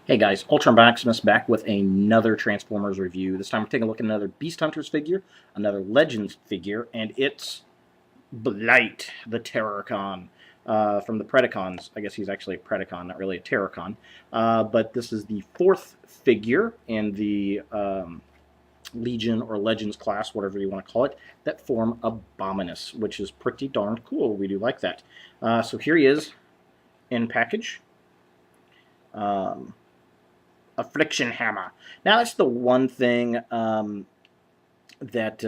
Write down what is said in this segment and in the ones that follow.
Hey guys, Ultra Maximus back with another Transformers review. This time we're taking a look at another Beast Hunters figure, another Legends figure, and it's Blight, the Terrorcon, from the Predacons. I guess he's actually a Predacon, not really a Terrorcon. But this is the fourth figure in the Legion or Legends class, whatever you want to call it, that form Abominus, which is pretty darn cool. We do like that. So here he is in package. Affliction Hammer. Now that's the one thing that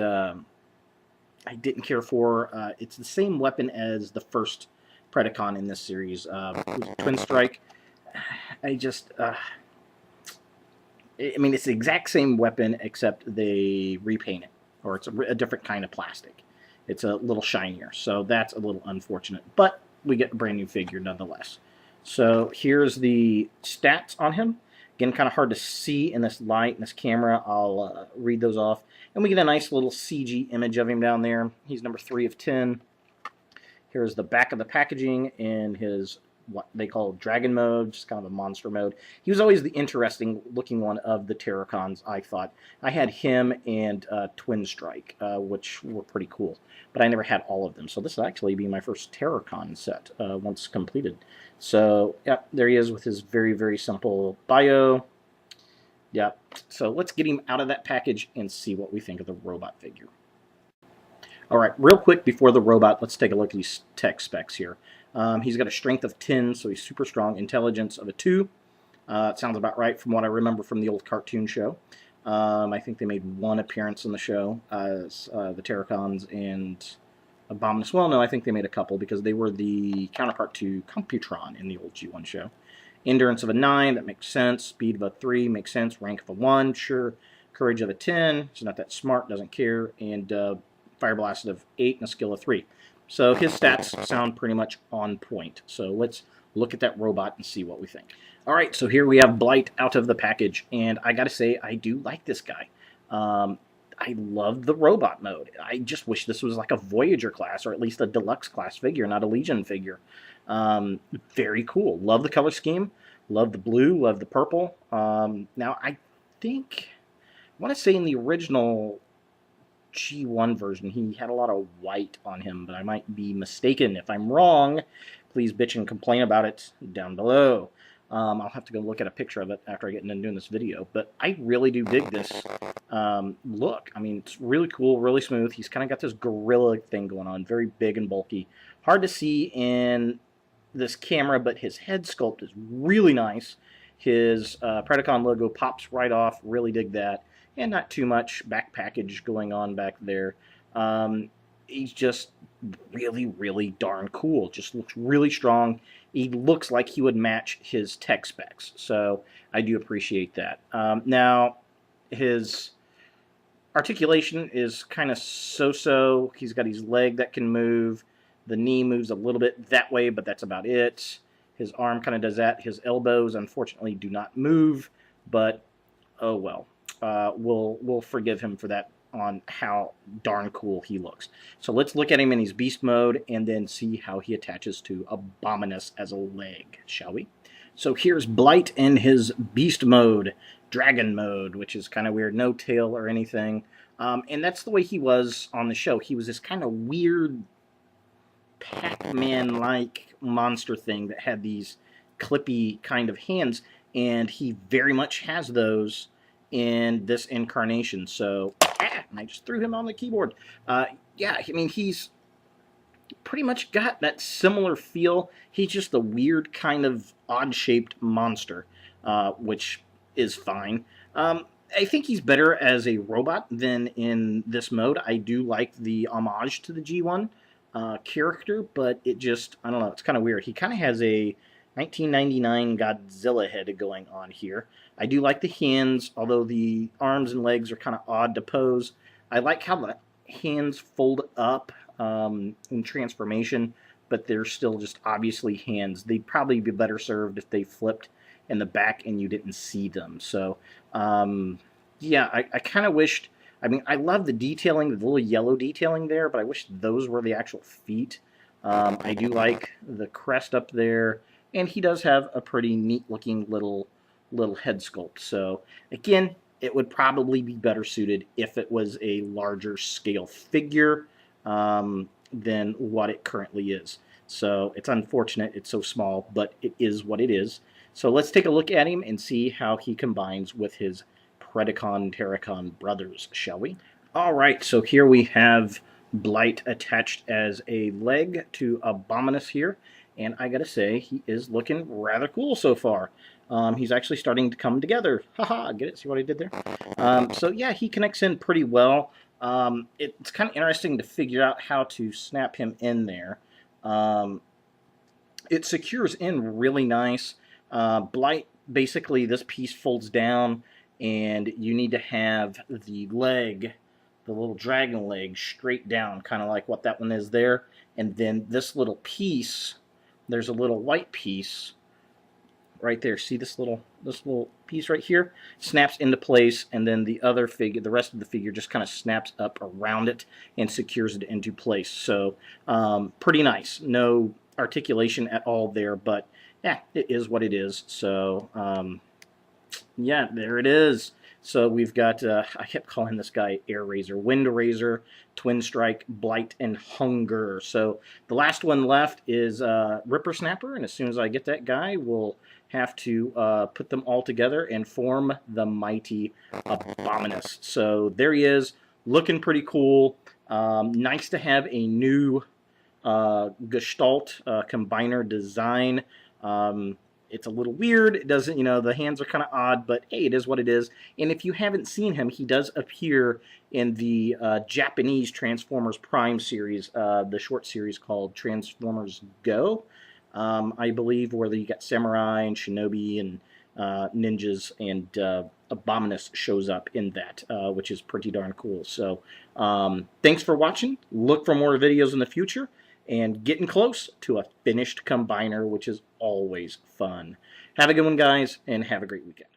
I didn't care for. It's the same weapon as the first Predacon in this series, Twin Strike. I mean, it's the exact same weapon except they repaint it, or it's a different kind of plastic. It's a little shinier, so that's a little unfortunate. But we get a brand new figure nonetheless. So here's the stats on him. Again, kind of hard to see in this light, in this camera. I'll read those off. And we get a nice little CG image of him down there. He's number 3 of 10. Here's the back of the packaging in his, what they call Dragon mode, just kind of a monster mode. He was always the interesting looking one of the Terrorcons, I thought. I had him and Twin Strike, which were pretty cool. But I never had all of them. So this will actually be my first Terrorcon set once completed. So, yep, there he is with his very, very simple bio. Yep. So let's get him out of that package and see what we think of the robot figure. All right, real quick before the robot, let's take a look at these tech specs here. He's got a strength of 10, so he's super strong. Intelligence of a 2. It sounds about right from what I remember from the old cartoon show. I think they made one appearance in the show as the Terrorcons and Abominus. Well, no, I think they made a couple because they were the counterpart to Computron in the old G1 show. Endurance of a 9, that makes sense. Speed of a 3, makes sense. Rank of a 1, sure. Courage of a 10, he's not that smart, doesn't care. And Fire Blast of 8 and a skill of 3. So his stats sound pretty much on point. So let's look at that robot and see what we think. All right, so here we have Blight out of the package, and I gotta say, I do like this guy. I love the robot mode. I just wish this was like a Voyager class, or at least a deluxe class figure, not a Legion figure. Very cool. Love the color scheme. Love the blue. Love the purple. Now, I think, I want to say in the original G1 version, he had a lot of white on him, but I might be mistaken. If I'm wrong, please bitch and complain about it down below. I'll have to go look at a picture of it after I get done doing this video, but I really do dig this look. I mean, it's really cool, really smooth. He's kind of got this gorilla thing going on, very big and bulky. Hard to see in this camera, but his head sculpt is really nice. His Predacon logo pops right off, really dig that. And not too much back package going on back there. He's just really, really darn cool. Just looks really strong. He looks like he would match his tech specs. So I do appreciate that. Now, his articulation is kind of so-so. He's got his leg that can move. The knee moves a little bit that way, but that's about it. His arm kind of does that. His elbows, unfortunately, do not move. But, oh well. We'll forgive him for that on how darn cool he looks. So let's look at him in his beast mode and then see how he attaches to Abominus as a leg, shall we? So here's Blight in his beast mode, dragon mode, which is kind of weird, no tail or anything. And that's the way he was on the show. He was this kind of weird Pac-Man-like monster thing that had these clippy kind of hands, and he very much has those in this incarnation. So, and I just threw him on the keyboard. Yeah, I mean, he's pretty much got that similar feel. He's just a weird kind of odd-shaped monster, which is fine. I think he's better as a robot than in this mode. I do like the homage to the G1 character, but it just, I don't know, it's kind of weird. He kind of has a 1999 Godzilla head going on here. I do like the hands, although the arms and legs are kind of odd to pose. I like how the hands fold up in transformation, but they're still just obviously hands. They'd probably be better served if they flipped in the back and you didn't see them. So, yeah, I kind of wished, I mean, I love the detailing, the little yellow detailing there, but I wish those were the actual feet. I do like the crest up there. And he does have a pretty neat-looking little little head sculpt. So again, it would probably be better suited if it was a larger scale figure than what it currently is. So it's unfortunate it's so small, but it is what it is. So let's take a look at him and see how he combines with his Predacon Terracon brothers, shall we? All right, so here we have Blight attached as a leg to Abominus here, and I gotta say, he is looking rather cool so far. He's actually starting to come together. Haha, get it? See what I did there? So yeah, he connects in pretty well. It's kind of interesting to figure out how to snap him in there. It secures in really nice. Blight, basically this piece folds down, and you need to have the leg, the little dragon leg, straight down, kind of like what that one is there. And then this little piece, there's a little white piece right there. See this little piece right here? Snaps into place, and then the other figure, the rest of the figure, just kind of snaps up around it and secures it into place. So pretty nice. No articulation at all there, but yeah, it is what it is. So yeah, there it is. So we've got, I kept calling this guy Air Razor, Wind Razor, Twin Strike, Blight, and Hunger. So the last one left is Ripper Snapper, and as soon as I get that guy, we'll have to put them all together and form the mighty Abominus. So there he is, looking pretty cool. Nice to have a new Gestalt combiner design. It's a little weird. It doesn't, you know, the hands are kind of odd, but hey, it is what it is. And if you haven't seen him, he does appear in the Japanese Transformers Prime series, the short series called Transformers Go, I believe, where you got Samurai and Shinobi and ninjas, and Abominus shows up in that, which is pretty darn cool. So thanks for watching. Look for more videos in the future, and getting close to a finished combiner, which is always fun. Have a good one, guys, and have a great weekend.